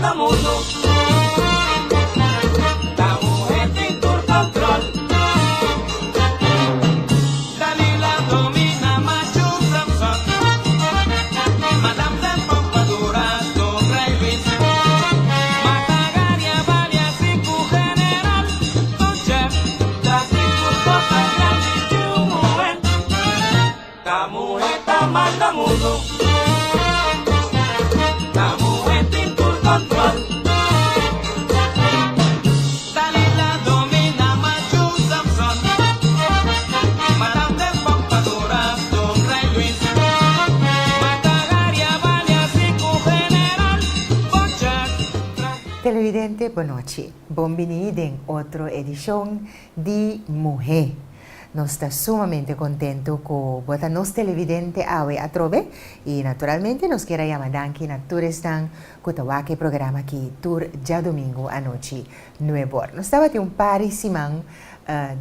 manda mundo. La mujer sin tu control. Dalila domina macho Samson. Madame de Pompadour, Don Rey Luis. Matagaria, Valia, Cinco General. Don Chef, la Cinco Cosas Grandes de un mujer. La mujer te manda mundo. La mujer sin tu control. Dalila domina macho Samson. Madame de Pompadour, Don Rey Luis. Matagaria, Valia, Cinco General. Don Chef. Televidente, boa noite. Bem-vindo em outra edição de Mujer. Nós estamos sumamente contentos com botar nos televidente a trove e naturalmente nos queremos chamar danke na turistan com o programa aqui tour já domingo à noite 9 horas. Nós estava tendo par de semana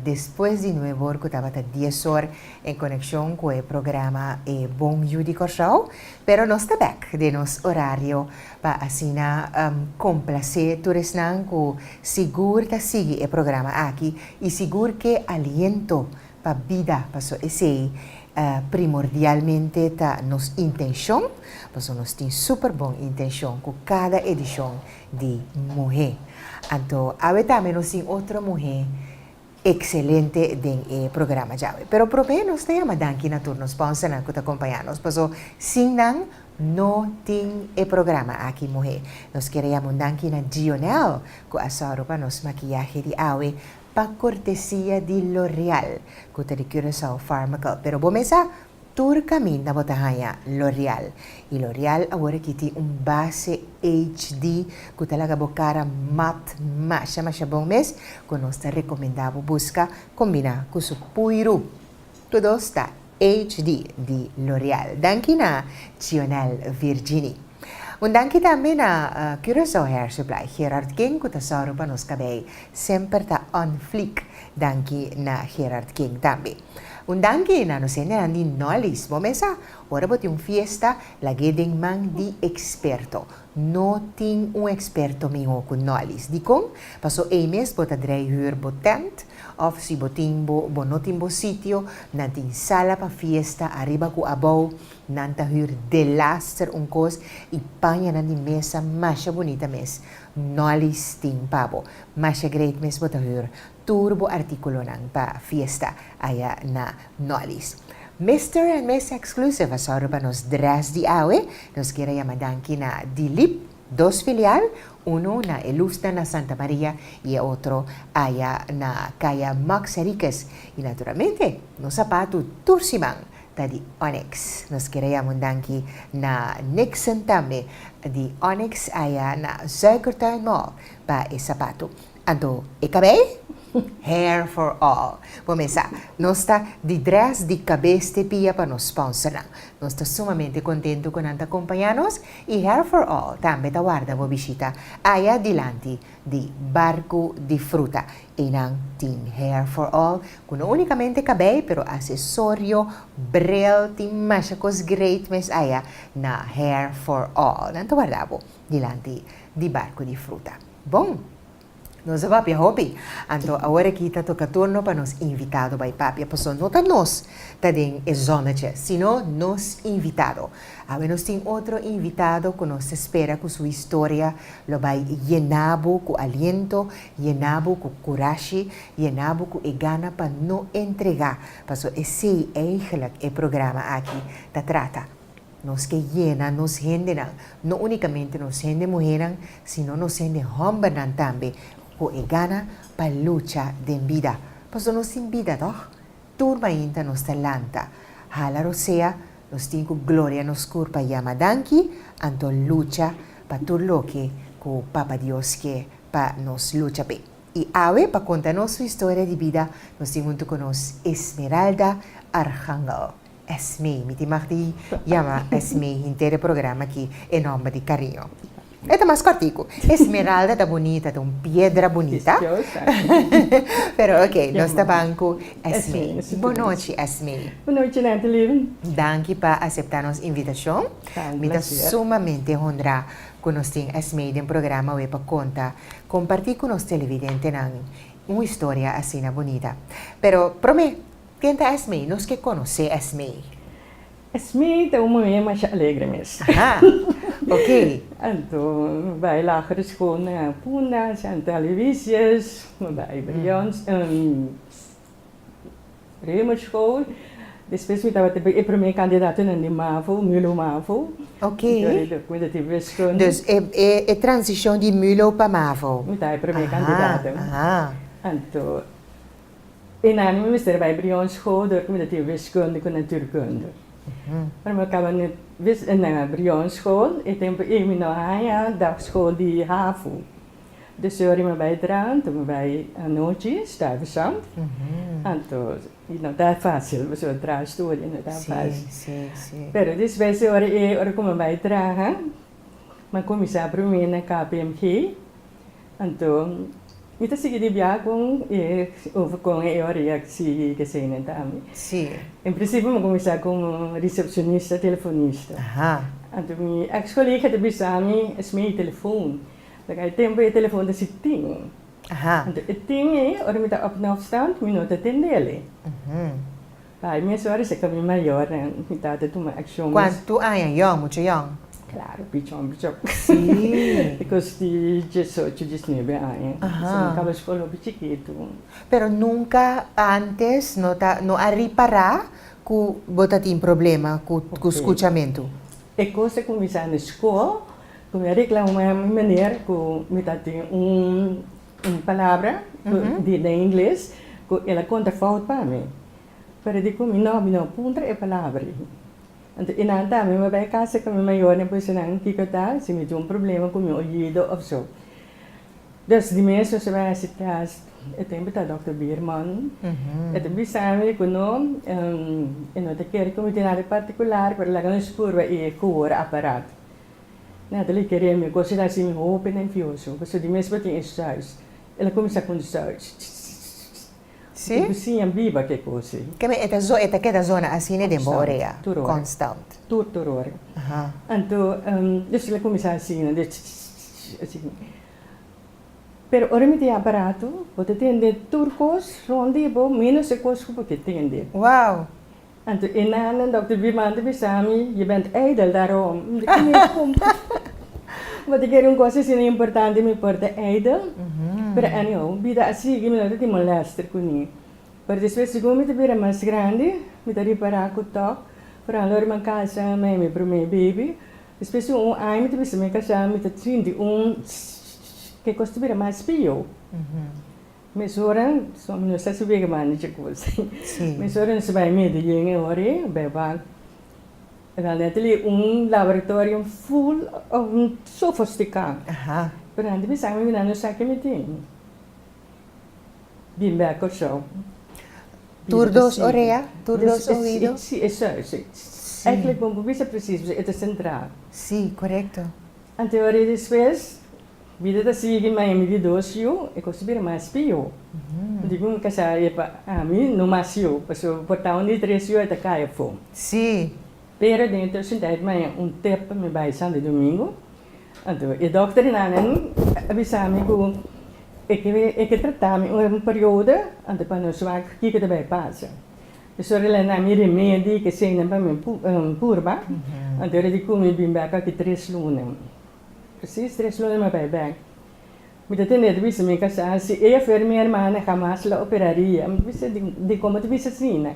depois de 9 horas que estava 10 horas em conexão com o programa Bom Judy Show, pero nós estamos back de nosso horário para assim complacer turistan com seguro que siga o programa aqui e seguro que aliento para a vida, para esse primordialmente tá nos intenção, porque nós temos super boa intenção com cada edição de Mujer. Então, agora também nós temos outra mulher excelente do programa já. Pero primeiro nós temos danke na turno sponsor na que acompanha-nos, porque sem não tem o programa aqui Mujer. Nós queremos danke na Gionel, que assoro para nos maquiagem de awe para cortesia de L'Oreal, que te Curaçao Pharmacal. Pero bomesa, tur caminho na botahaya L'Oreal. E L'Oreal agora que tem base HD, que talaga bocara matte masha bom mês, que nós te recomendamos buscar combinar com o puiru. Tudo está HD de L'Oreal. Danke na Gionel Virginie. Danke também na Curaçao Hair Supply. Gerard King, que está para nos cabelo, sempre está on fleek. Danke na Gerard King também. Danke na nos de Knowledge. Momesa, ora bote fiesta, la gedeng man di experto. No tem experto minho com Knowledge. Dicom, passo mês bota 3 uur botent, of si botimbo, bonotimbo sitio, nantin sala pa fiesta, arriba ku abaw, nanta huur de laster cos, e panha na di mesa, masha bonita mes, Knowledge ting pabo, masha great mes bota huur, turbo artikulo nang pa fiesta, aya na Knowledge. Mr. and Miss Exclusive, asoro pa nos dress di awe, nos kira yamadanki na Dilip, 2 filial, uno na Elusta na Santa Maria y otro allá na Kaya Max Enriquez. Y naturalmente, nos sapato Tursimang, di Onyx. Nos queremos danki na Nixon tambe di Onyx allá na Zuikertuin Mall pa e sapato. Anto, ikabay? Hair for All. Começa, nós está de dress de cabeça de pia para nos sponsor. Nós está sumamente contente com anta acompanhar-nos e Hair for All também está guarda a visita aí adiante de Barco de Fruta. E não tem Hair for All, com não unicamente cabelo, pero acessório, bril, tem mais coisas great, mas aí na Hair for All. Não está guardado adiante de Barco de Fruta. Bom, nós vamos para hobby. Então, agora que está tocando turno para nos invitado by papi, porque não está nós, está em zona, sino nos invitado. Agora nós temos outro invitado que nos espera com sua história, lo vai llenabo com aliento, llenabo com coragem, llenabo com gana para não entregar. Porque esse é o programa aqui, está trata. Nos que llena, nos gente, não unicamente nos gente mulher, sino nos gente homem também. E gana para lucha de vida. Pues nos sin vida, ¿no? Turma ainda nos talanta. Hala rosea, nos tingo gloria nos curpa llama danki, anto lucha pa turlo que co Papa Dios que pa nos lucha pe. Y ave pa contarnos su historia de vida, nos tingo con nos Esmeralda Arcángel. Esme, mi timahdi llama Esme, intere programa aquí en nombre de cariño. Este más cortico. Esmeralda está bonita, está una piedra bonita. Pero ok, nós estamos com Esme. Boa noite, Esme. Boa noite, Nathalie. Danke por aceitar nossa invitação. Me está sumamente honrado que nós temos Esme no programa para contar, compartir com os televidentes uma história assim bonita. Pero, prometo, tenta Esme, nós que conhecemos Esme. Esme é uma mulher mais alegre mesmo. Ok. Então, vai lá para a escola na Puna, Santa Alevisias, vai para a school. Depois, eu estava a primeira candidata na MAVO, Mulo MAVO. Ok. Quando eu tive escola. Dus, é transição de Mulo para MAVO. Eu estava a primeira candidata. Então, e na minha mistério vai para a escola, quando eu tive escola com natuurkunde. Maar we kwamen naar Brion school. Ik denk dat dagschool die haven. Dus we hebben bijdragen, toen wij een nootje stuiven samen. En toen, dat is fácil, we zullen draaien studeren, dat is fácil. Maar dus wij zullen komen bijdragen. Maar kom je para mim na KPMG. En toen, ik zeg die biakong, over kon je reactie gezien também. Sim. Em princípio, eu comecei como recepcionista, telefonista. Então, a escolhi que eu precisava esse meu telefone. Daí, tempo o telefone da Citinho. Então, eu tinha, hora me estava op na afstand, me não atendeu ele. Aí, minha senhora, se caminho maior, me estava tomando ação. Quanto anos? Young, muito young? Claro, pichão. Sim. Because de 18, 19 anos. Então, acaba a escola chiquito. Pero nunca antes não a reparar que você tem problema com o escutamento. É coisa que começar na escola, como eu reclamo uma maneira que me tem uma palavra de inglês que ela conta falta para mim. Para de como não punta é palavra. Então, e na também me vai casa que me maior depois não que tá se me tem problema com meu ouvido ou so. Dus die mensen zoals wij zitten, het tempo da Dr. Bierman, het bisame que não, en outra keer kom ik naar de particular, para lá no spoor waar je gehoor apparaat. Nou, dat ik er me kost dat ze me open en fioso, dus die mensen wat in thuis, ela começa com thuis. Sim? Ik zie een biba que coisa. Que é aquela zona assim de boreia, constant. Tudo. Então, dus ela começa assim, assim. Pero ora me tem aparato, pode atender turcos, rondibo, menos coisas que pode atender. Uau! Então, e na Dr. Bierman te besami, je bent ijdel daarom. Wat ik er coisa assim importante me porta ijdel. Pero anyhow, vida assim que me não te molesta com ele. Pero depois segundo me te vira mais grande, me te reparar com toque, para alor uma casa, me pro meu baby. Depois ano me te besami casa, me te trinta que custa vir mais pio. Mas ora, só não sei se vê mais de coisa. Mas ora não se vai me de gente ora, beba. Ela tem laboratório full of sofisticado. Pero antes pensava que não sei que me tem. Bem bem com show. Turdos orelha, turdos ouvido. Sim, isso. Eigenlijk bom, você precisa é central. Sim, correto. A teoria depois vida da sigue mais me dosio e considera mais pio. Digo que essa é para a mim não mais eu, porque portar um de 3 eu até caia fome. Sim. Pero dentro da cidade mais tempo me vai sábado e domingo. Então, e doutor Nanan avisava-me que tratar-me período antes para nós ver o que vai passar. Então, ela na minha remédio que sei para mim purba. Então, eu digo que me bem aqui 3 lunas. Precies, 3 lunas me vai bem. Me atender de visa me casar se eu for minha irmã jamás la operaria. Me visa de como te visa assim.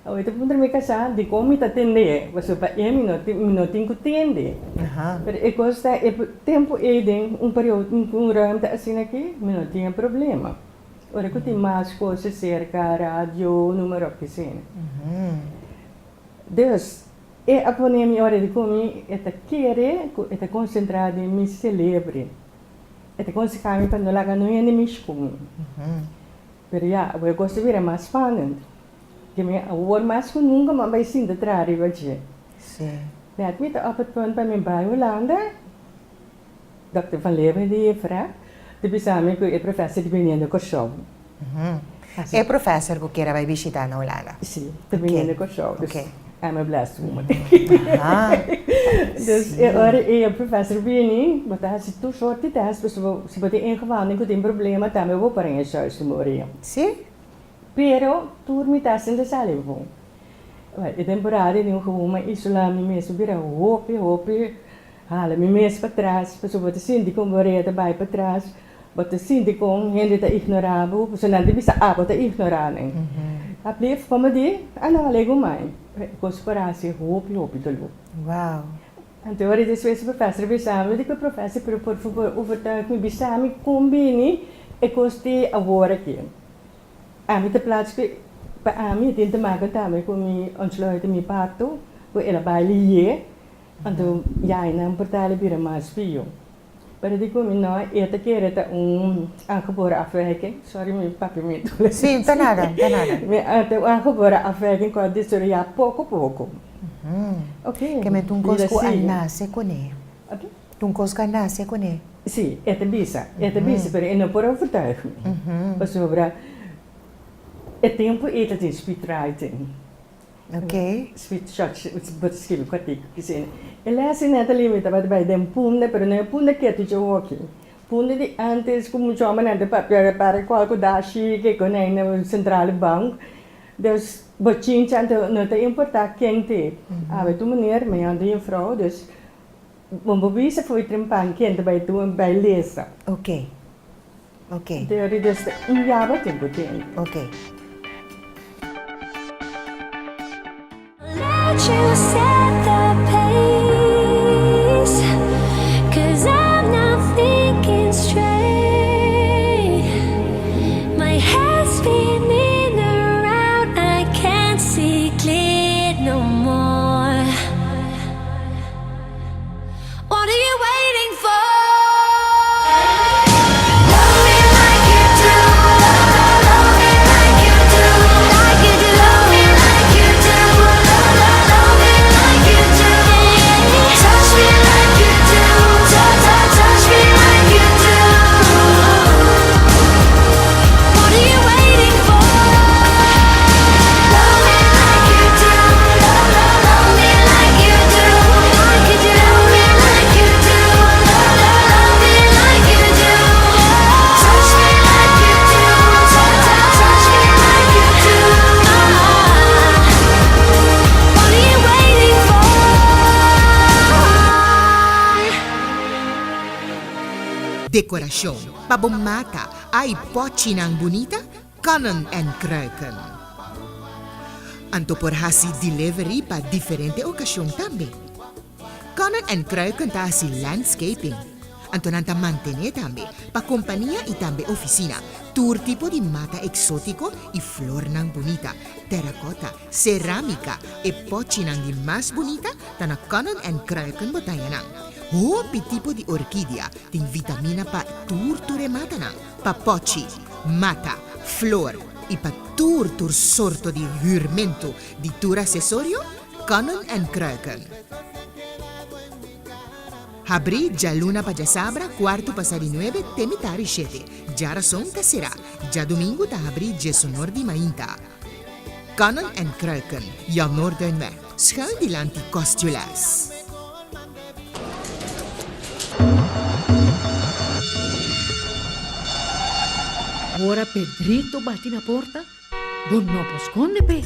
Eu te punta me casar de como te atender, você para não tem que atender. Mas é costa é tempo tem período ruimte assim aqui, não tinha problema. Ora que tem mais coisas cerca rádio, número que sim. Dus a pandemia hora de comer é querer é concentrado em me celebre. É conseguir para não largar não é nem me comer. Mas já, eu gosto de ver mais spannend. Que me award mais que nunca vai sim de trás, vai dizer. Sim. Net met op het punt bij mijn bij Hollande. Dr. Van Leeuwen die vraagt. De bisami ko e professor di Benendo ko show. É professor que queira vai visitar na Holanda. Sim, de Benendo ko show. Ok. I'm a blessed woman. Ah, Dus ora e professor Bini, mas tá se tu sorte tá, se você ingewoon com tem problema, tá eu vou para em huis te morir. sim? Pero tur mi tá sendo salivo. E temporada nem uma isolar me mesmo vira hope. Hala me mesmo para trás, pessoa bota sinto com boreta vai para trás. Bota sinto com gente tá ignorável, pessoa não bisa bota ignorar, né? A plef como de, não lego mais. Conspiratie, hope dolo. Uau. Então, agora esse professor bisami, eu digo professor, por favor, overtuig me bisami combine e costi agora aqui. A mim te plaats que para mim tem que marcar também com me ontsluiten me parto, com ela baile. Então, já não portale bira mais fio. Para digo me não, esta que era aangeboren afwijking. Sorry, mijn papi me doet. Sim, tá nada. Então, aangeboren afwijking qua dit soort ja pouco. Ok. Que me tunkos ko nasce com ele. Okay. Tunkos ka nasce com ele. Sim, esta bisa, pero não por overtuig me. Sobre het tempo esta tem speedwriting. Ok. Speed shots, wat schrijven kwartier gezien. Ela se neta limita bij de punte, pero não punte que tu já aqui. Punte de antes como chama nada para qual dashi que com na central bank. Dus botjin chanto não tem importar quem te. Tu meneer, mij aan die vrouw, dus bewijzen voor je trempan quem bij tu bij lezen. Ok. Teorie dus ja wat ik betekent. Ok. Let you set the pace, 'cause I'm not thinking straight. My head's spinning around, I can't see clear no more. What are you waiting for? Love me like you do, love me like you do, like you do. Love me like you do, love me like you do. Touch me like you do, touch me like you do. What are you waiting for? Love me like you do, love me like you do, like you do. Love me like you do, love me like you do. Touch me like you do, touch me like you do. What are you waiting for? Decoração, pabomata, ai pocinang bonita, kanon en kruiken. Anto por hasi delivery pa diferente ocasión também. Kanon en kruiken ta hasi landscaping. Anto nanta mantener também pa companhia e também oficina. Tour tipo de mata exótico e flor nang bonita, terracota, cerâmica e pocinang di mais bonita ta na kanon en kruiken botayanang. Hopi tipo di orquídea tem vitamina pa tur mata nang, pa poci, mata, flor e pa tur sorto di jurmento di tur accessorio, kanon en kruiken. Abri già luna pa già sabra, quarto passari 9, temitari 7. Già rason ta sera, già domingo ta abri già sonor di mainta. Kanon en kruiken, ja Noorduinweg, schuil die lanti Costulas. Ora Pedrito bate na porta. Bon no posconde pe.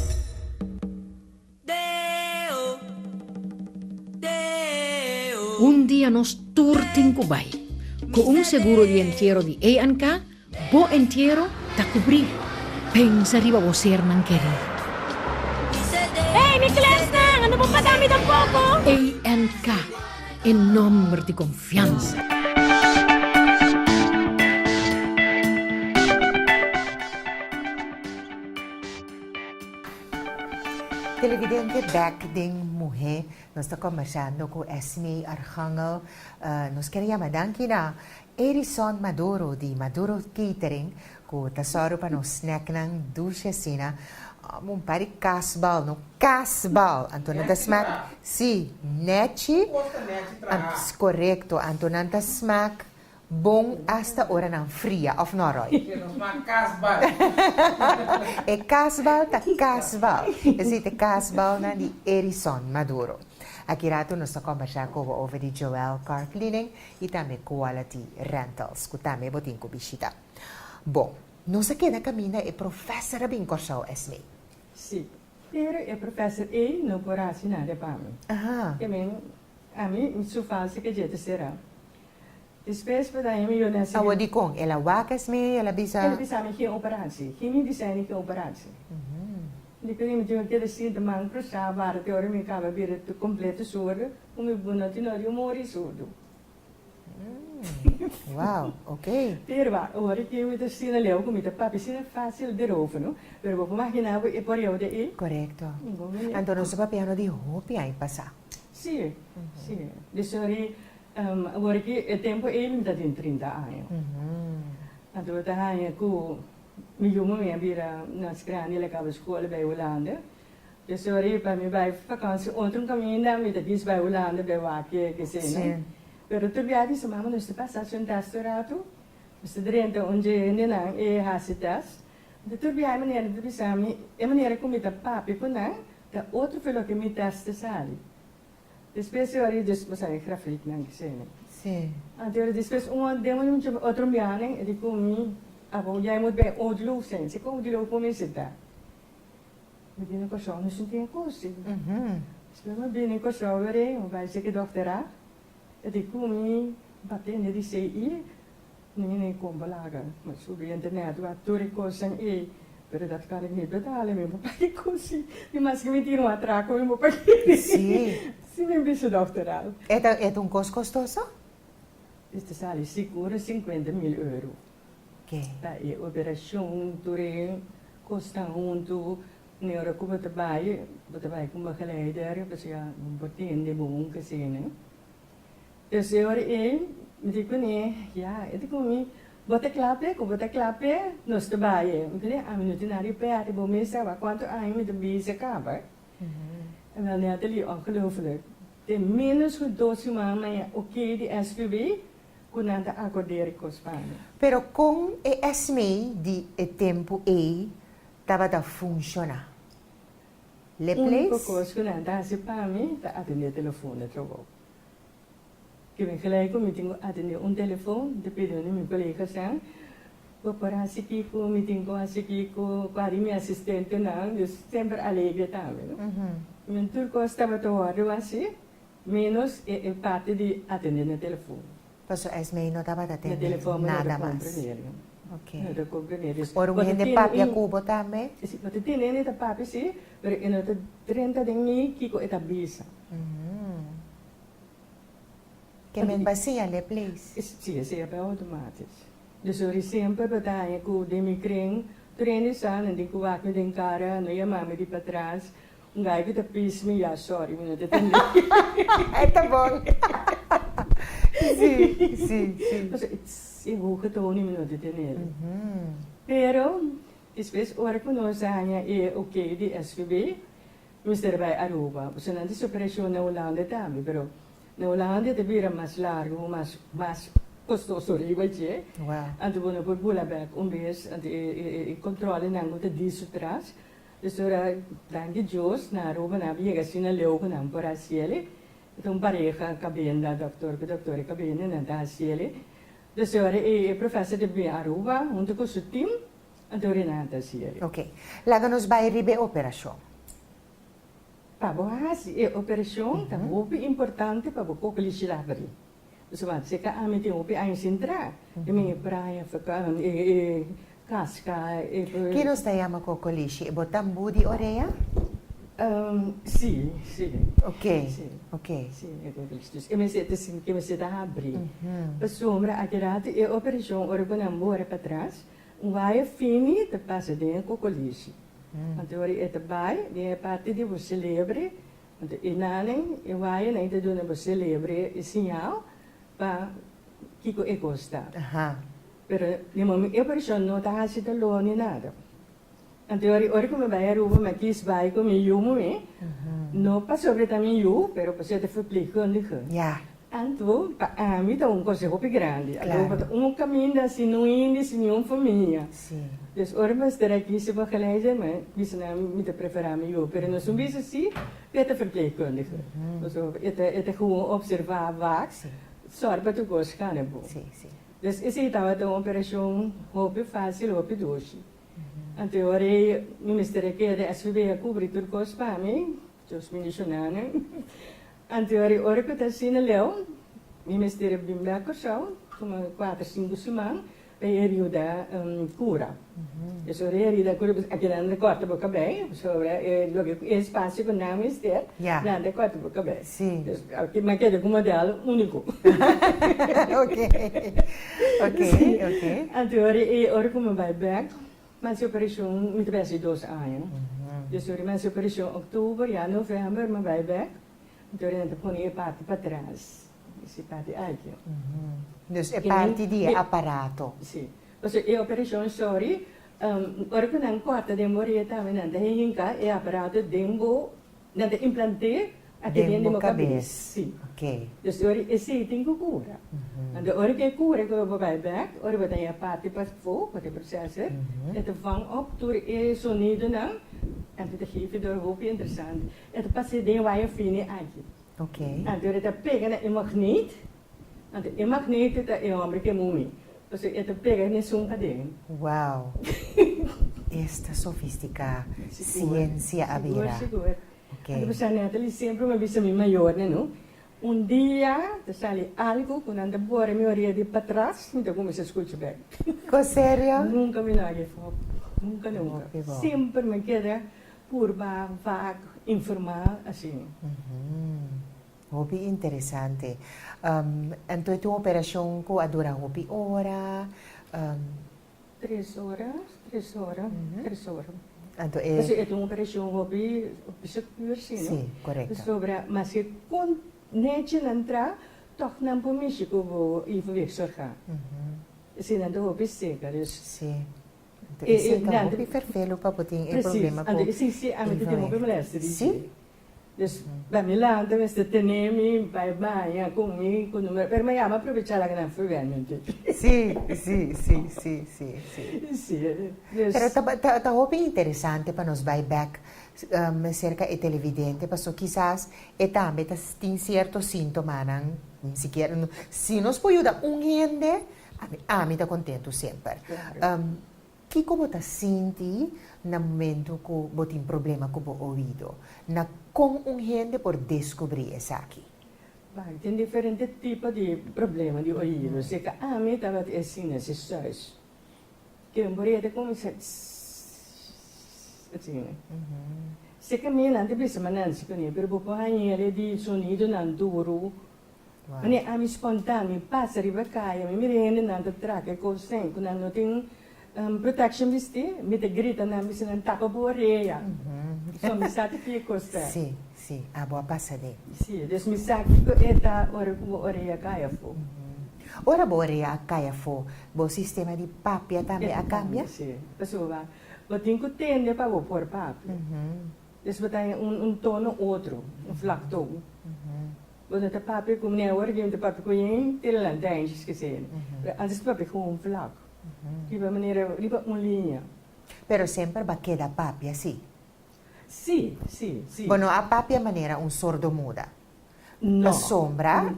Un dia nos turtin kubay. Con un seguro di entierro di A&K, bo entierro ta cubrir. Pensa riba bo ser nang keri. Hey, Miklas na! Ano pong padami ng poco? A&K, en nombre di confianza. Televidente Back Ding Muhe, nós estamos conversando com Esme Arcangel. Nós queríamos danke na Erison Maduro, de Maduro Catering, que tesoro para nos snack ng dulce sina. um pari casbal, no casbal. Antonanta smaak, si, neti, correcto. Antonanta smaak, bom hasta hora nan fria, of no, Roy? E casbal ta casbal. Esite casbal na di Erison Maduro. Aqui rato nós estamos conversando over de Joel Car Cleaning e também Quality Rentals, que também botin com bichita. Bom, nós aqui na caminha é professora bem corsal, Esme. Sim. Pero é professor e não por assinar para mim. Aha. A mim, isso faz que jeito será. Depois para mim, eu nasci. Awo di kong, ela waka Esme, ela bisa. Ele bisa me que operatie. Kimi bisa ni que operatie. Di ko ni mo que assim de man pro sa var te ora mi cava vir tu completo surdo, o mi buno ti no rio mori surdo. Wow, ok. Pero va, ora que eu te sina leu com mi papi sina fácil de rovo, no? Pero vou imaginar e por eu de e. Correcto. Então, nós papiano de hopi aí passar. Sim, sim. De sori, ora que o tempo ele me tem 30 anos. Então, eu tenho que mi jongen weer weer naar Skrani lekker op school bij Hollande. Dus zo riep hij me bij vakantie ontrom caminda met de dis bij Hollande bij Wakie gezien. Pero tu viadi sa mama nos te passa un tastorato. Nos te drente onde nena e hasitas. De tu viadi maniera de bisami e maniera come ta papi puna da outro felo que me teste sali. Depois eu ari des passar grafik na gezien. Sim. Antes depois demo outro biane e dico mi abo jij moet bij Oudlo zijn. Ze komen die lopen mee zitten. We binnen koso, nu zijn die een kosi. We binnen koso weer, wij zeggen dochtera. Het ik kom hier, baten in die CI. Nee, kom belagen. Maar zo bij internet, wat toerikos en pero dat kan ik niet betalen, mijn papa die kosi. Die mas met hier wat raken, mijn papa die. Sim. Sim, mijn beste dochtera. É um custo costoso? Este sale seguro 50.000 euro. Ok. Bij operatie, toerin, kosten junto, neuro como trabalho com begeleider, dus ja, een partij de boom gezien. Dus eu me digo nee, ja, eu digo me, bota clape, nós trabalho. Eu falei, a minuto na repair, de boom estava quanto anos met de bezig acaba. En wel net ali ongelooflijk. De minus gedosi maar oké die SVB. Kunanda acordere com os pais. Pero com esse meio de tempo estava a funcionar. Le Único place? coisa que não dá se para mim, tá atender o telefone troco. Que vem gelijk me tenho atender telefone, dependendo do meu colega sang. Vou para aqui com me tenho aqui com minha assistente não, eu sempre alegre também. Meu turco estava todo assim, menos parte de atender o telefone. Paso Esme não estava a atender nada mais. Ok. Ora, o gente papi a cubo também? Sim, mas tem nem da papi sim, mas eu não 30 de mim que é tabisa. Que me bacia le place? Sim, sim, é para automático. Dus er is sempre betaia com de me kring, treine san en dico wak met den cara, no ia mami di patras. Um gai que tá pis me ja, sorry, me não te entender. Tá bom. Sim. Eu vou que tô nem me não te entender. Pero depois ora que nós é ok de SVB, Mr. Bay Aruba. Você não disse operação na Holanda também, pero na Holanda te vira mais largo, mais costoso riba je. Wow. En toen we boela back vez, en controle nango te disso tras. Dus ora danke Jos na Aruba na viega sina leu com nam por asiele. Então pareja cabenda doctor cabenda na da asiele. Dus ora professor de Aruba, junto com seu time, en toen Renata asiele. Ok. Lá nos vai ribe operação. Pabo hasi operação tá muito importante para o coqueliche labri. Dus wat se ka amete opi ein sintra. De minha praia fica casca Que nos chama cocoliche? Botambu de orelha? Sim. Ok. Sim. Ok. Sim, é coqueliche. Dus que me se dá abrir. A sombra aquela é operação orgonambora para trás. Vai fini te passa de coqueliche. Então é tabai, de parte de você celebre. Então inaning, vai nem te dona você celebre e sinal para que é gosta. Aha. Pero de momento eu preciso não tá assim de lone nada. Anteriori, ora come vai a Ruba, maar kies bij kom je jongen mee. No pas sobre também eu, pero pas de verpleegkundige. Ja, En toen, para mim, tá consegue grande. Claro. Então, caminho assim, não indo, sem nenhuma família. sim. Dus ora mas ter aqui se vai gelezen, maar bisa na me te preferar me eu, pero não sou bisa assim, é te verpleegkundige. Dus é te gewoon observar vaak, sorry para tu gosto gaan bo. Sim, sim. Dus esse estava uma operação hobby fácil, hobby doce. Então ora me mistério que é SVB a cobrir tudo coisa para mim, os missionários. Então ora que está assim leu, me mistério bem lá com chão, como 4, 5 semanas. Rio da cura. Dus rio da cura, aqui na de corta boca bem, sobre o espaço que não é Ja. na de corta boca bem. Sim. Dus aqui mas que é um modelo único. Ok, ok, ok. Então ora como vai back, mas a operação muito bem se 2 anos. Dus mas a operação outubro, já novembro, mas vai back. Então a gente põe a parte para trás. Esse parte aqui. Dus é Que parte nem- de aparato. Sim. Então, a operação, sorry, ora que não corta de morir também, não tem hinca, é aparato dembo, não tem implante, aqui dentro Dembo da cabeça. cabeça. Sim. Ok. Dus ora, esse tem que cura. Então, ora que cura, que eu vou back, ora vai ter a parte para fogo, para o processo, e te vang op, door e sonido não, en te geven door hoop interessant. E te passe de waar je fine aqui. Ok. En door te peggen in magneet, en de magneet het é homem que mumi. Dus je te peggen in zo'n ding. Wow. Esta sofisticada ciência abira. Seguro. Ok. En we zijn net sempre me bisa mi maior, né, Un dia, te sale algo, quando anda embora, mi oria de para trás, então como se escuta bem. Com sério? Nunca me larguei fogo. Nunca. que bom. Sempre me queda por vago, informar, assim. Hobby interessante. Então, tua operação que dura hobby hora? 3 horas. Então, Dus het is een operatie hobby, uur sim, sim, correto. Sobre, mas se kon netje entrar, toch não permite que eu vou ir zorgar. Se não dou hobby seca, dus Sim. Então, E- esse e- não, hobby perfeito para poder precies. problema com En sim, a mim tem um problema Sim? Dus bij mij laat we ze tenemi, bij mij, comigo, per mij ama aproveitar a grande ferramenta. Sim. Sim, dus Pero tá hobby interessante para nós back cerca de televidente, porque quizás também tem certos sintomas, não sequer, se nós podemos ajudar gente, a mim tá contento sempre. Claro. Que como tá senti no momento que você tem problema com o ouvido, na com gente por descobrir isso aqui? vai, tem diferentes tipos de problemas de ouvido. Se que a mim estava assim, nesses sons, que eu morria de começar assim, né? Se que a mim não te pensa, mas não se conhece, pero por ele de sonido não duro. Mas a mim espontâneo, passa riba caia, me rende não te traga com sem, quando não tem protection viste, me te grita não me se não tapa por orelha. Só me sabe que custa. Sim, a boa passada. Sim, dus me sabe que eta orelha caia fo. Ora boa a caia fo, o sistema de papia também a cambia? Sim, pessoa, eu tenho que tender para o pôr papo. Dus we hebben tono outro, vlak toon. We hebben de papi como nem agora, de papi com ele, ele lá tem esquecer. Antes papi com vlak. Liba maneira, liba linha. Pero sempre va queda papia, sim. Sim. Bueno, a papia maneira sordo muda. No. A sombra,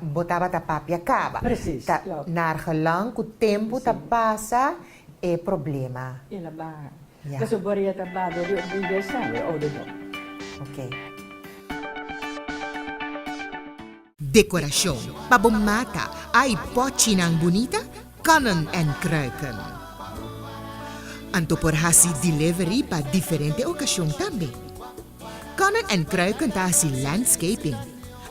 botava a papia acaba. Precies, klopt. Naar gelang o tempo Sim. tá passa, é problema. Ela barra. Ja. Kasi boria tabado de desenho, ou de Ok. Decoração, pabomata, ay pochinang bonita, kanon en kruiken. Anto por hasi delivery pa diferente ocasión também. Kanon en kruiken ta hasi landscaping.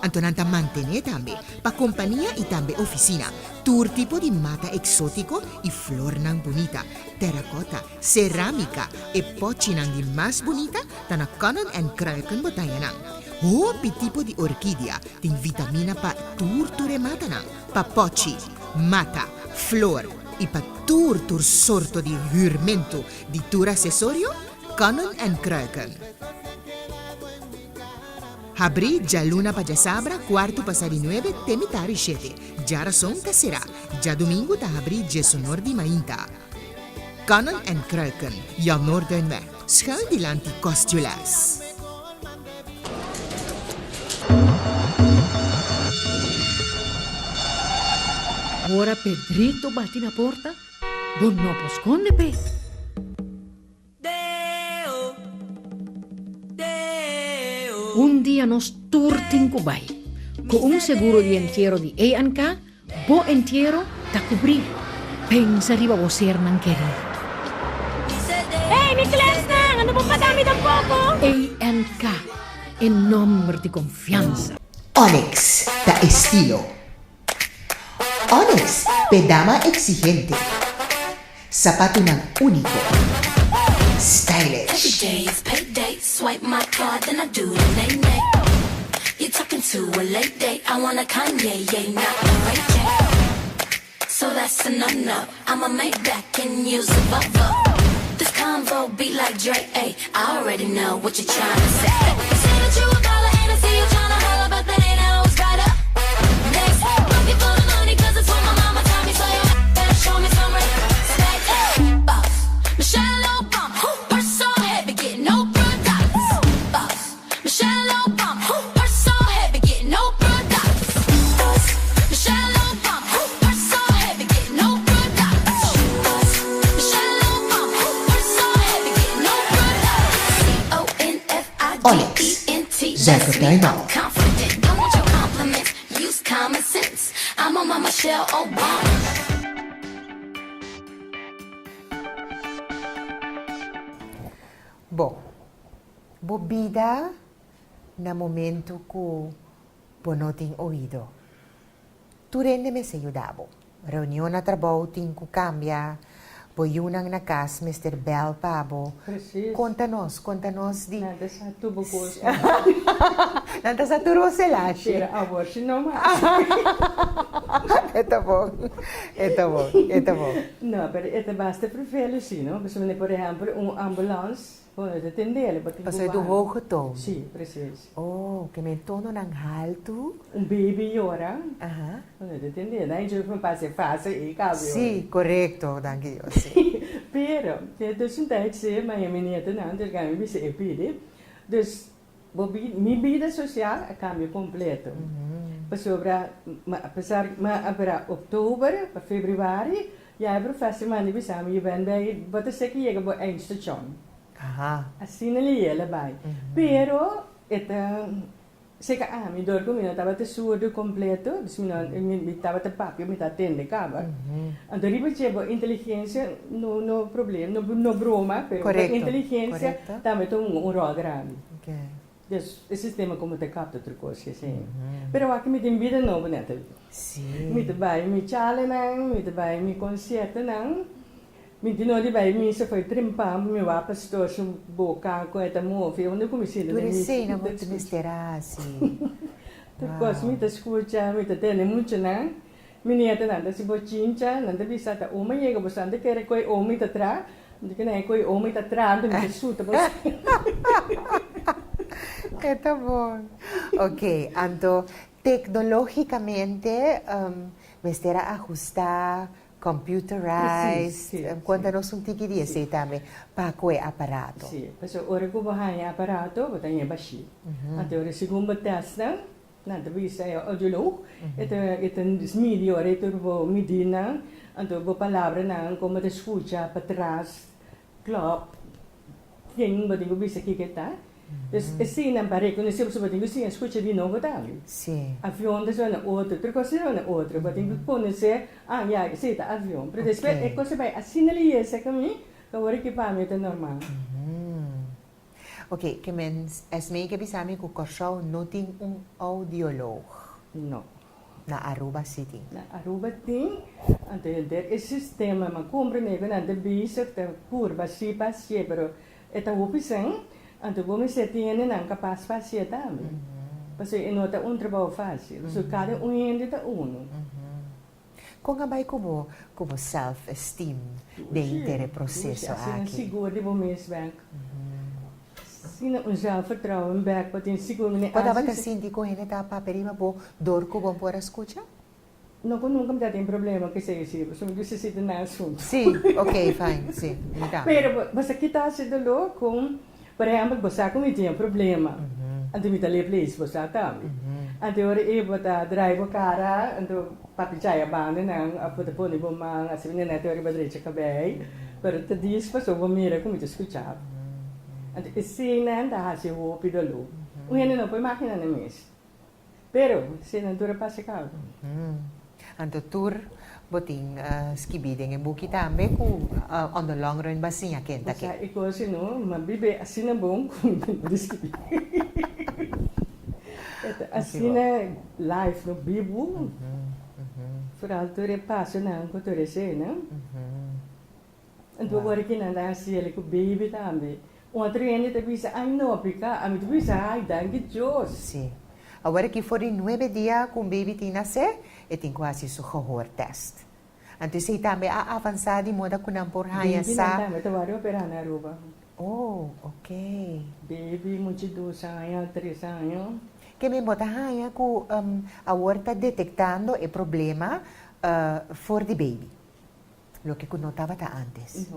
Anto nanta mantener também pa companhia e também oficina. Tour tipo de mata exótico e flor nang bonita, terracota, cerámica e pochinang di mas bonita ta na kanon en kruiken botayanang. Hopi tipo di orquídea tem vitamina pa turture mata nang, pa pochi, mata, flor e para tur sorto de jurmento de tur acessorio, Cannon and Kruiken. Abri já luna para sabra, quarto passar 9, temitari 7. Já razão que será. Já domingo tá abri já sonor de mainta. Cannon and Kruiken, ja Noorduinweg, schuil die land die Costulas. Ora Pedrito bate na porta, bon no posconde pe. Deo, Deo. Un dia nos turtin Kubay, con un seguro di entierro di A&K, bo entierro da cubrir. Pensa riba voser nang querer. Hey, Nicholas na! Ano pong padami ng poco? A&K, en nombre de confianza. Onyx, da estilo. Onyx, pedama exigente. Zapato ng único. Every Stylish. day is payday. Swipe my card, then I do the nay-nay. You're talking to a late date. I want a Kanye, yeah, not a Ray J. So that's a no-no. I'm a Maybach and use a Volvo. This convo be like Drake, ayy. I already know what you're trying to say. You say that you a baller and I see you trying to holler, but that ain't always right up. Next, looking for the money 'cause it's what my mama taught me. So you better show me some respect. Boss, Michelle Obama, purse so heavy, getting no products. Boss, Michelle Obama, purse so heavy, getting no products. Boss, Michelle Obama, purse so heavy, getting no products. Boss, Michelle Obama, purse so heavy, getting no products. CONFIDENT. Zeker bijna. Confident, don't want your compliments. Use common sense. I'm on my Michelle Obama. Bom, bobida na momento ko bonoting ouído. Tu rende-me se ayudabo. Reunião na trabalho tem que cambia. Boyunang na casa, Mr. Bell Pabo. Precies. Conta-nos de... Nada sa tubo ko. Nanta sa turo sila, Tira awor, sino ma? Ito po. No, pero ito basta per felo, sino? Gusto mo por ejemplo, ambulance, pode atender, ba't Pasal do hoge toon. Sì, precies. Oh, que me tono ng halto. Baby llora, Aha. pode atender. Daí eu vou fazer fase e cabelo. Sí, correcto, danke Dios. Sí. Pero, tussentijd zie mijn meneer na, dus gaan we bisa epide. Dus, mi vida social é cambio completo. Apesar para oktober, para februari, jij hebt vast man die samen je bent bij wat is zeker je bij een station. Aha. Assim ele ia bij. Pero, zeker mi dorgo mi estava te surdo completo, dus mi estava te papio mi atende cava. Então riba chego inteligência no problema, no broma, pero Correcto, inteligência correcto. também tem rol grande. Okay. Dus het sistema como te capta outra coisa assim. Pero aqui me tem vida nova neta. Sí. Me te vai me chale não, me te vai me concerto não. Me te não de vai me se foi trimpar me vai pastor se boca com esta move, onde comecei Tu receio na muito misterasi. Tu coisa me te escuta, me te tem muito não. Menina nada se bochincha, nada bisa ta uma chega bastante querer coi homem te tra, de que nem coi homem te tra, de me suta você. Está bom. Ok, então, tecnologicamente, será ajustar, computerized, Sim, conta-nos um tiki de esse também, para o aparato. Sì, perché ora che vai apparato, vai baixi. Até ora segundo testa, nada bisa é audiolog, это media ora itu vou medina, então vou palavra não como te escuta para trás, claro, quem vai dizer bisa que tá. Assim não parece que nesse pessoa tem que se escuta de novo também. Sim. Avião da zona outra, outra coisa é outra, vai ter que pôr se já se tá avião. Para depois é coisa vai assim ali esse caminho, que o equipamento é normal. Ok, que men meio que bisami que o corso não tem audiolog Não. na Aruba City. Na Aruba tem, então esse sistema, mas compreende que não deve ser curva se passeia, pero é tão opção, então vamos se tem não capaz de passear também. Porque não é um trabalho fácil, porque cada ainda está Kung abay kubo self-esteem de intere processo Assim, aqui. seguro de mês bank. Sina un zelfvertrouwen back, wat in seguro me Pode abater sinti ko hene ta paperima bo dor ko bom por escucha? Não, nunca me tem problema que seja assim, só me disse se de nada assunto. Sim, ok, fine, sim. Então. Pero você que está se dolo com, por exemplo, você como tinha problema, ante me dá place você também. Ante ora e bota drive o cara, ante papi chai a banda não, a foto pone bom man, assim nem na teoria badrecha cabei, pero te diz passou bom mira como te escuchava. Ante esse não dá se o pidolo. O hene não põe máquina na mesa. Pero se não dura passa cá. Anto tour boting skibiding e buki tambe ku on the long run basinha kenta Sa ke. iko sino mabibe asina bom kung diski. Asina life no bibu. Vooral door het passen na ko door se na. En toen word ik in dan zie ik baby tambe. Outro ene te bisa ai no pica, a mi te bisa ai danke jos. Sim. Agora que foram 9 dias com o baby tinha nascer, e tem quase seu horror test. Anto sei também a avançar de moda com por haya Baby sa. na tambe te wari opera na ruba. Oh, ok. Baby muito 2 anos, 3 anos. Que me bota haya ku a horta detectando o problema for the baby. Lo que notava ta antes.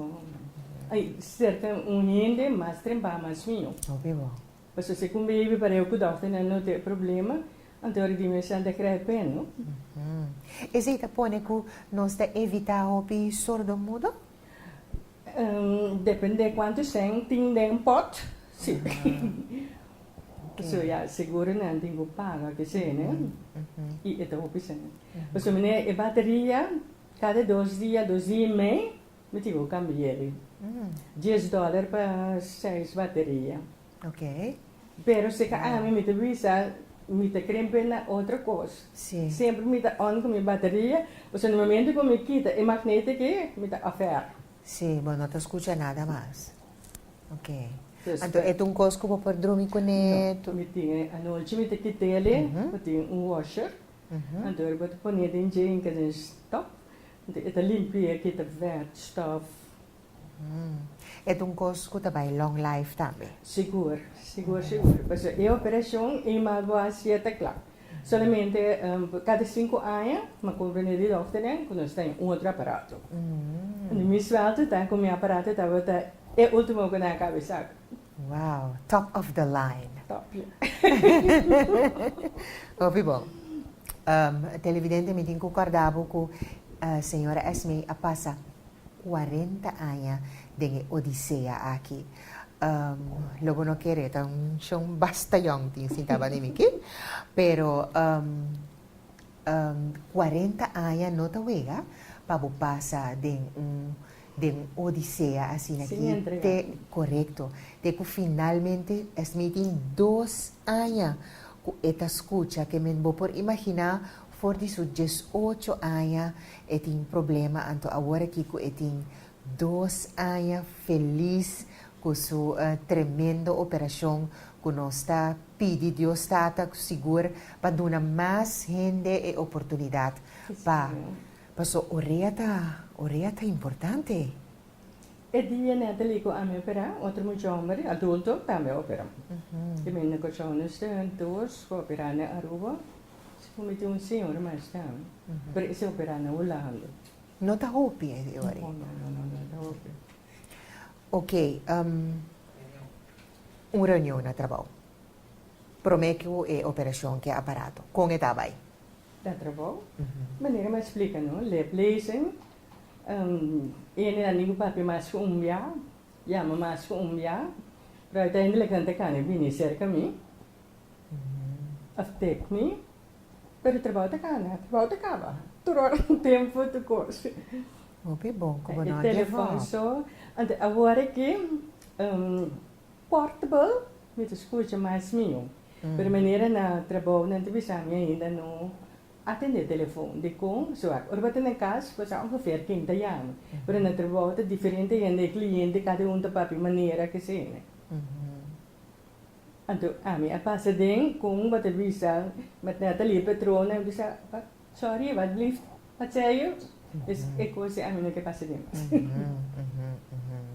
Ai, certa gente mais trempa mais minho. Óbvio. Mas se com baby para eu cuidar não tem problema, então eu digo se anda crependo. E se ta pone ku nós ta evitar opi sordo mudo? Depende de quanto tem um pot. Sim. So ja, seguro não tenho paga que se, né? E é o piso. Mas a bateria cada 2 dias, 2 dias e meio, me tive que cambiar. $10 para 6 baterias. Ok. Pero se a mim me visa, me te crempe na outra coisa. Sim. Sempre me dá on com minha bateria, ou seja, no momento que me quita a magnética, me dá a ferro. Sim, bom, não te escuta nada mais. Ok. Então, Então, é um cosco para poder dormir com ele? Me tinha a noite me te quitei ele, me tinha washer. Então eu vou pôr dentro em que a stop. Então limpia aqui tá verde stuff. É um cosco também long life também. Seguro. Mas a operação é uma boa 7 o'clock. Solamente cada 5 anos, uma companhia de doctor, quando nós temos outro aparato. E me suelto, tá com meu aparato, estava é o último que na cabeça. Wow, top of the line. Top. Ouvi bom. Televidente me tem concordado com a senhora Esme a passa 40 anos de odisseia aqui. Logo não quero, então são bastante young, assim, estava nem aqui. Pero 40 anos não te vega para passar de odisseia assim aqui. Correto. De que finalmente Esme tem 2 anos com esta escuta que me vou por imaginar for de sus 18 anos e tem problema, então agora que tem 2 anos feliz com sua tremenda operação que nós está pedindo Deus está seguro para dar mais gente e oportunidade para sua orelha tá importante. E dia Natalie ko ame opera, outro muito homem, adulto também opera. Que me negociamos tantos ko opera na Aruba. Se comete senhor mais também. Pero esse opera na Holanda. Não está hopi agora. Não, hopi. Ok, uma reunião na trabalho. Prometo é operação que é aparato. Com o trabalho. Da trabalho? Maneira me explica, não? Le placing. Ele na língua papi mais com já mais com para ainda le canta cane bini cerca mim. Aftek me. Pero trabalho tá cana. Turora tempo do curso. Muito bom, como não é telefone só. Agora que portable, me escuta mais meu. Pero maneira na trabalho na televisão ainda não atender telefone de com so ora bate na casa passa ongeveer 15 anos. Pero na trabalho é diferente e cliente cada um da papi maneira que se né. Então a minha passa com uma televisão mas na tele patrona disse sorry wat blieft Achayo, ik was a mí no que pasa de más.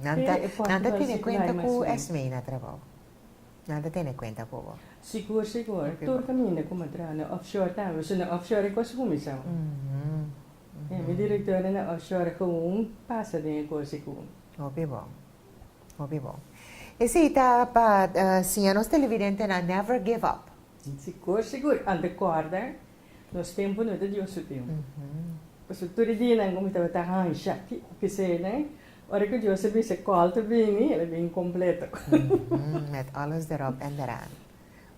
Nanta, Pero, nanta tiene sí, cuenta claro, con más Esme na trabajo. Nanta tiene cuenta con vos. Sigur. Tur kami como tra na offshore tayo. So na offshore ko sa kumisaw. Mi director na offshore ko pasa din ko sigur. Obi bom. Esse ita pa senhores televidente na never give up. Sigur. Ante corda, nos tempo no de Dios su tempo. So turi di na kung ito tahan siya, kasi na, ora que Dios sabi sa call to bem, ele bem completo. Met alles erop en eraan.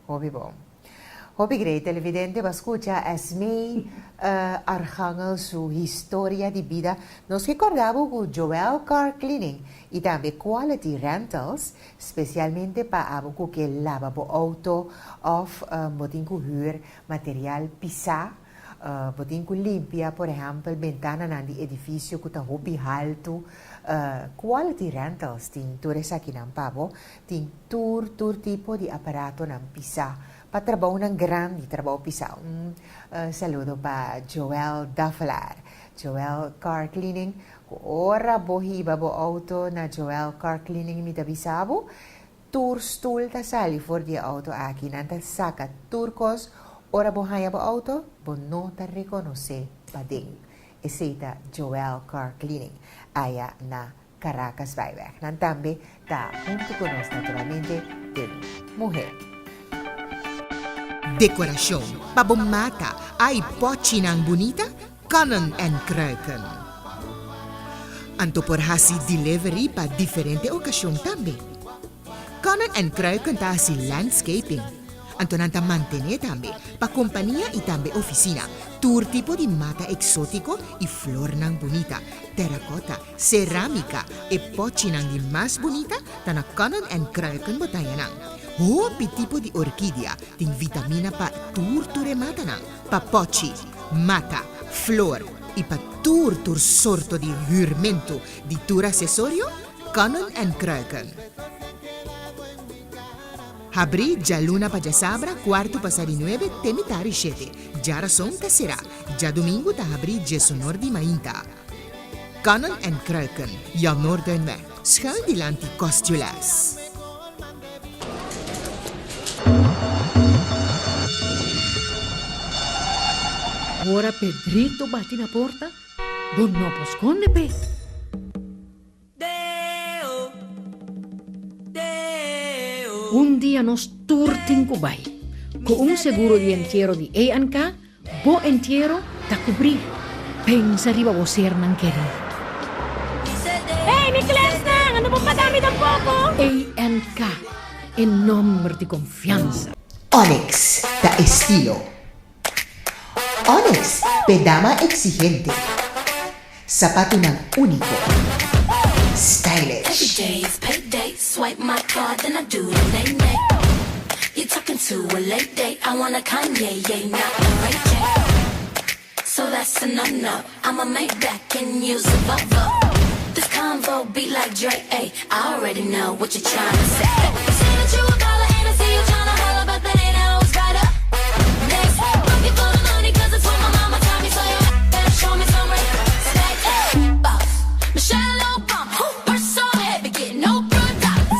Hobby bom. Hobby great televidente, va escucha Esme Arcángel su historia de vida. Nos recordamos con Joel Car Cleaning y también Quality Rentals, especialmente para algo que lava po auto of botin ku huur material pisa. Botin ku limpia, por ejemplo, ventana nandi edificio ku ta hobby alto. Quality Rentals tin tures aqui nan pabo, tin tur tipo de aparato nan pisa. Pa trabaho ng grande trabaho pisa. Saludo pa Joel Daflar. Joel Car Cleaning. Ora bohi babo auto na Joel Car Cleaning mi tabisabo. Tour stool ta sali for di auto aqui nanta saka turcos. Ora bohaya bo auto, bo no ta reconoce pading. Esita Joel Car Cleaning. Aya na Caracas Byweg. Nantambe ta junto con nos naturalmente de mujer. Decoración, pabomata, ay pochinang bonita, kanon en kruiken. Anto por hasi delivery pa diferente ocasión también. Kanon en kruiken ta hasi landscaping. Anto nanta mantener también pa compañía y también oficina. Tour tipo de mata exótico y flor nang bonita, terracotta, cerámica e pochinang di más bonita ta na kanon en kruiken botayanang. Hopi tipo di orquídea ting vitamina pa tur mata nang, pa pochi, mata, flor y pa tur sorto di jurmento di tur accesorio, kanon en kruiken. Habri già luna pa già sabra, quarto passari 9, temitari 7. Già rason ta sera, già domingo ta habri già sonor di mainta. Kanon en kruiken, ja Noorduinweg, schuil die lanti Costulas. Ora Pedrito bate na porta, bon no posconde pe. Un día nos turtin kubay, con un seguro de entierro de A&K, bo entierro ta cubrir. Pensa riba bo ser nang keri. Hey, Nicholas na! Ano pong padami ng poco? A&K, en nombre de confianza. Onyx, da estilo. Onyx, pedama exigente. Sapato ng único. Every Stylish. day is payday. Swipe my card, then I do the nay. You're talking to a late date. I want a Kanye, yeah, not a Ray J. So that's a no-no. I'ma make back and use a Volvo. This convo be like Drake, ayy. I already know what you're trying to say. You say that you a baller and I see you trying to holler, but that ain't always right up. Next, looking for the money 'cause it's what my mama taught me. So you better show me some respect. Boss, Michelle Obama, purse so heavy, getting no products.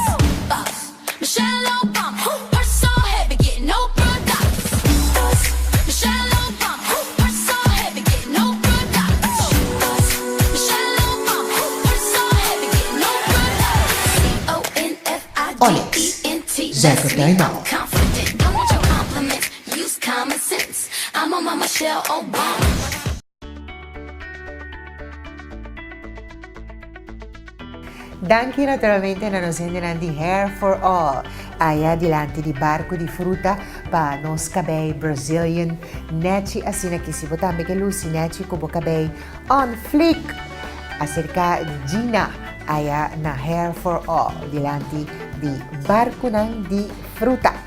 Boss, Michelle Obama, purse so heavy, getting no products. Boss, Michelle Obama, purse so heavy, getting no products. Boss, Michelle Obama, purse so heavy, getting no products. Onyx, Zack Diamond. Confident, don't want your compliments. Use common sense. I'm on my Michelle Obama. Danke naturalmente na nos sendiran di Hair for All. Aya dilante di barco di fruta pa nos cabay Brazilian neci asina kisibo tambe ke lusi neci kubo cabay on flick. Acerca Gina aya na Hair for All dilante di barco ng di fruta.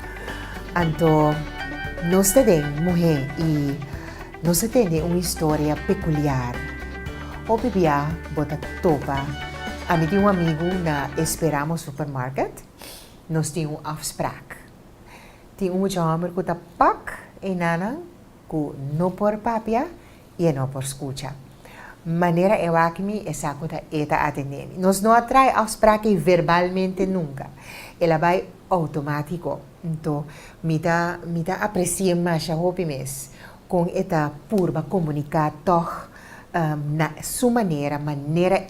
Anto nos teden mujer y nos atende una historia peculiar. O bibia bota topa. Ami tinha amigo na Esperamos Supermarket. Nós tínhamos uma afspraak. Tinha jammer ko tapak e nanang ko no por papia e não por escuta. Maneira eu aqui é saco da eta atender. Nós não atrai aos pratos verbalmente nunca. Ela vai automático. Então, me dá aprecia mais a roupa mesmo. Com esta purba comunicar toch na sua maneira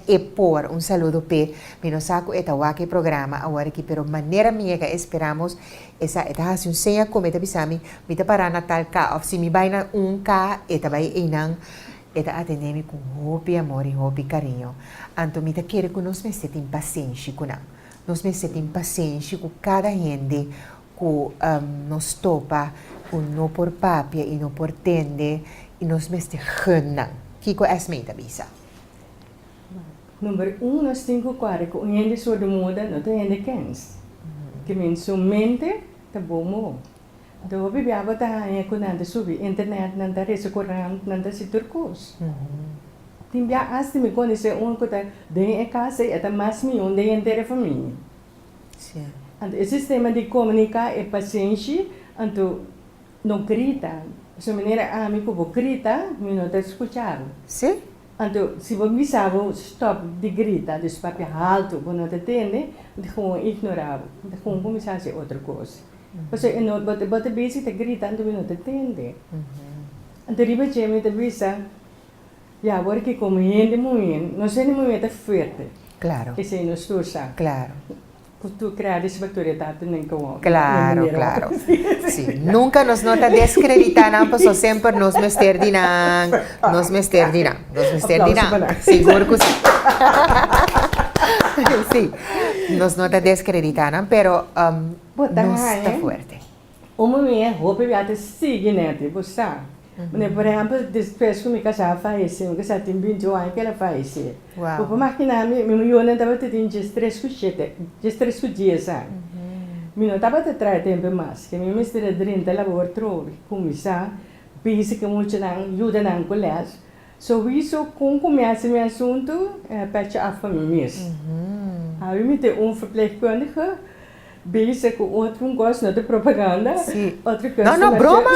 é por saludo pe meu saco eta wake programa agora que pero maneira minha que esperamos essa hace senha como eta bisami me para natal ka of se me vai na ka eta vai inang eta atendemi com roupa amor e roupa carinho anto me querer que nós me sente impaciente com nós me sente impaciente com cada gente que nos topa com não por papia e não por tende e nós me sente Kiko es meita bisa. Número 1, nós temos que com gente sobre o mundo, não tem gente kens. Que men sua mente tá bom. Então, eu bebia tá aí com nada sobre internet, nada rece corrente, nada se turcos. Timbia assim me conhece que tá de casa e tá mais milhão de inteira família. Sim. Então, o sistema de comunicar é paciência, então não grita. Se maneira amigo vou gritar, me não te escutar. Sim? Então, se você me sabe stop de gritar, de papel alto, você não te entende, você gewoon ignorar, você gewoon começar a fazer outra coisa. Porque você basic te gritando, você não te entende. Então, riba che me te visa, já agora que como gente muito, não sei nem muito forte. Claro. Que se nos torça. Claro. Tu criar essa autoridade nem como. Claro, claro. Sí. Nunca nos nota descreditar, pues sempre nos mester dinam, nos mester dinam. Seguro que sí. Sí. Nos nota descreditar, pero no está fuerte. Uma minha roupa vai te seguir nete, você por exemplo, depois que me casar faleceu, me casar tem 20 anos que ela faleceu. Uau. Por máquina me eu estava tendo dias dias. Me não estava atrás tempo mais, que me mistura dentro da laboratório, começar, pensa que muito não ajuda não colégio. So isso com começa meu assunto, patch a família mesmo. Aí me tem verpleegkundige bezig com outro gosto de propaganda. Sim. Outra coisa. Não, broma.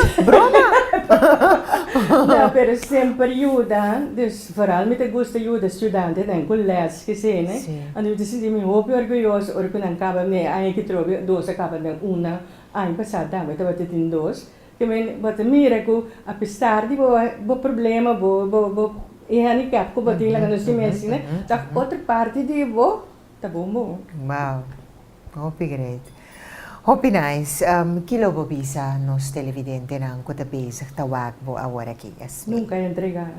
Não, mas sempre ajuda, dus vooral met de goede ajuda estudanten en collega's gezien. En nu is het me hoop orgulhoso, or kun acaba me ai que trobe dos acaba de una, ai passada, mas estava tendo dois. Que men wat mira que apesar de bo problema, bo e handicap que botem lá no semestre, né? Da outra parte de bo, tá bom. Wow. Hopi great. Hopi nice. Kilo bo bisa nos televidente nang kota bezig tawag bo agora aqui. Nunca entregar,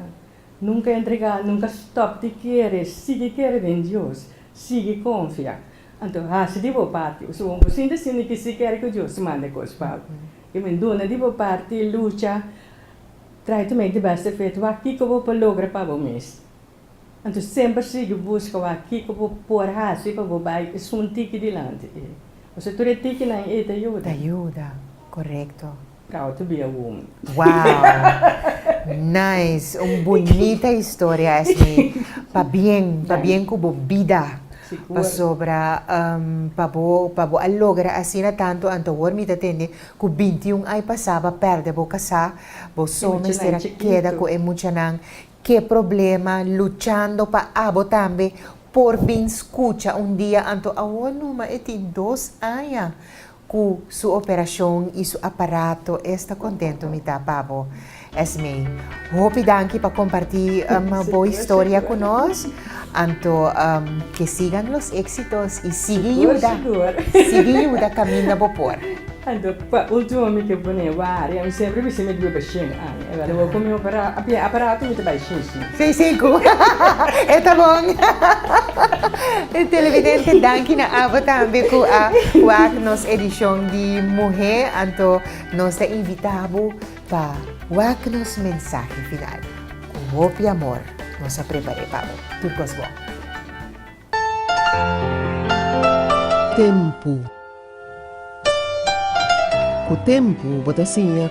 nunca stop de querer, sigue querer em Deus, sigue confiar. Então, se de boa parte, o senhor sinta assim que se quer que Deus manda coisas para. E men dona de boa parte, luta, try to make the best of it. Aqui que eu vou logra para o mês. Então sempre sigo busca aqui que eu vou pôr assim para o bai, é um tique de lante. Você tu tique na eta ajuda. Ajuda, correto. Proud to be a woman. Wow, nice, bonita história assim, para bem como vida, para sobra, para logra assim na tanto anto war me atende que 21 ai passava perde bo casar, bo só me será queda com emocionang que problema luchando para abo também por bem escucha dia anto awon numa eti 2 anos com sua operação e seu aparato está contento me tá pabo Esme hope danke para compartilhar uma boa história com nós anto que sigam os éxitos e siga ajuda caminho bo por Então, ultimamente que eu ponho várias, eu sempre me sinto bem baixinho. Agora vou comer aparato muito baixinho. 6-5. Tá bom. O televidente danke na abo também com a nos edição de Mulher, então nós te invitamos para o nos mensagem final. Com hope e amor, nós preparamos para tudo coisa bom. Tempo. O tempo, bota assim,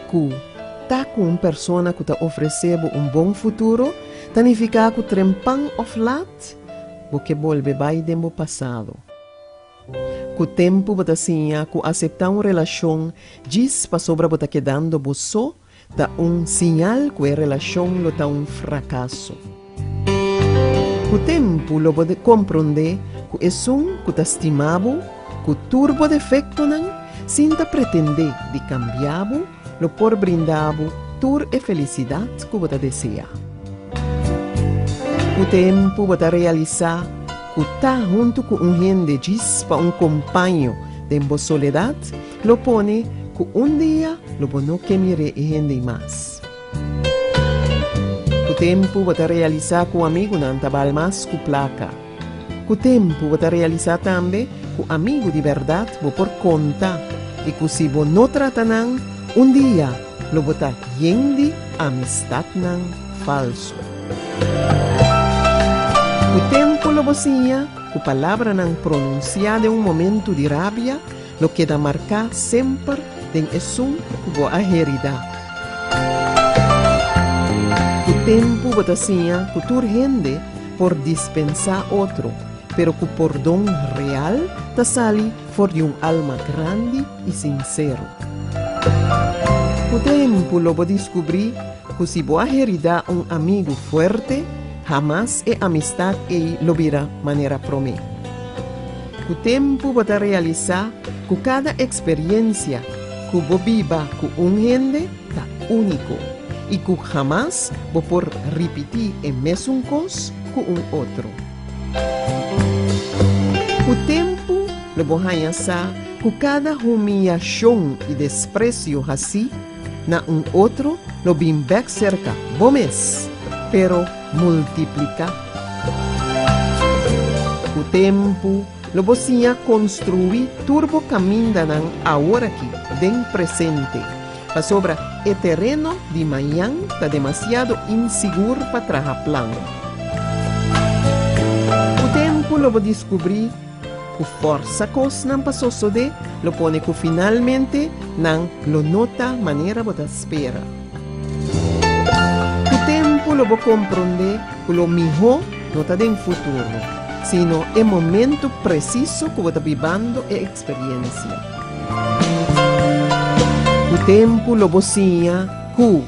tá com uma pessoa que tá oferecendo bom futuro, significa que trempang of lat, porque volve vai do passado. O tempo, bota assim, que aceitar uma relação, diz para sobra bota quedando só, ta sinal que a relação lo ta fracasso. O tempo lo pode compreender que é que ta estimabo, que turbo defecto não, sinta pretender de cambiabo, lo por brindabo, tur e felicidade que você deseja. O tempo você realizar que tá junto com gente diz para companheiro de soledade, lo pone que dia lo não quer mirar gente mais. O tempo você realizar com amigo não trabalha mais com placa. O tempo você realizar também com amigo de verdade por conta e que se você não trata não, dia lo botar de amistad não falso. O tempo lo bocinha, a palavra não pronunciada em momento de rabia, lo queda marcar sempre em isso que vou heredar. O tempo botacinha, que tu rende por dispensar outro, pero que por dom real ta sali for de alma grande e sincero. O tempo lo vou descobrir que se vou heredar amigo forte, jamás é amistad e lo virá maneira promê. O tempo vai realizar que cada experiência que vou viva com gente tá único e que jamás vou por repetir a mesma coisa com outro. O tempo lo vou realizar que cada humilhação e desprezo assim na outro lo bem cerca bom mês, pero multiplica. O tempo lo bocinha construir turbo caminho agora aqui, den presente. A sobra o terreno de manhã está demasiado inseguro para trazer plano. O tempo lo vou descobrir que força coisa não passou só de, lo pone que finalmente não lo nota maneira bota espera. O tempo lo vou compreender que lo melhor não está em futuro, sino é momento preciso que você está vivendo a experiência. O tempo lo bocinha que,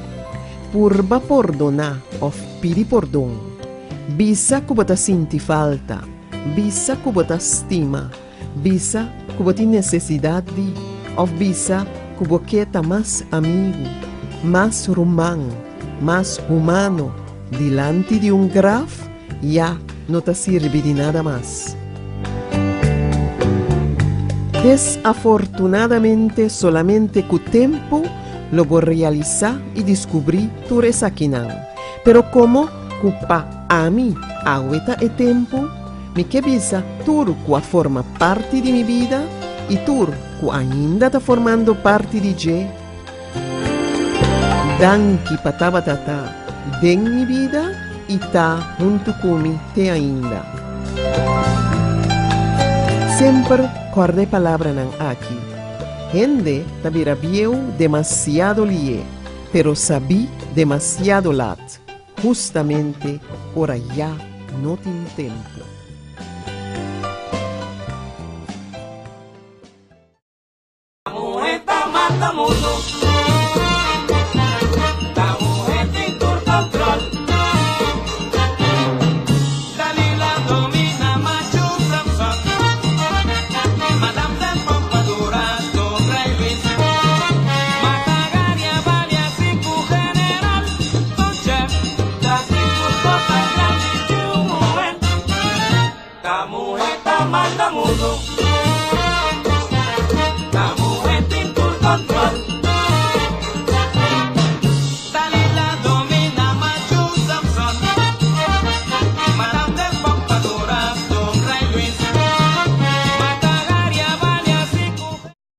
por perdonar ou pedir perdão, visa que você sente falta, visa que você estima, visa que você tem necessidade, ou visa que você quer mais amigo, mais romano, mais humano, diante de grave, já não te serve de nada mais. Desafortunadamente, solamente com o tempo lo vou realizar e descobrir tudo isso aqui não. Pero como culpa a mim, aguenta o tempo, me que visa tudo que forma parte de minha vida e tudo que ainda está formando parte de je. Danke patabatata, den minha vida e tá junto comigo te ainda. Sempre corre palavra não aqui. Gente tabira viu demasiado lie, pero sabi demasiado lat. Justamente por allá não tem tempo. La mujer está mata mundo. La mujer tem tu control. Dalila domina macho Samson. Madame de Pompadour sobre el vice. Matagaria valia cinco general. Don chef, las cinco cosas grandes de mujer. La mujer está mata mundo.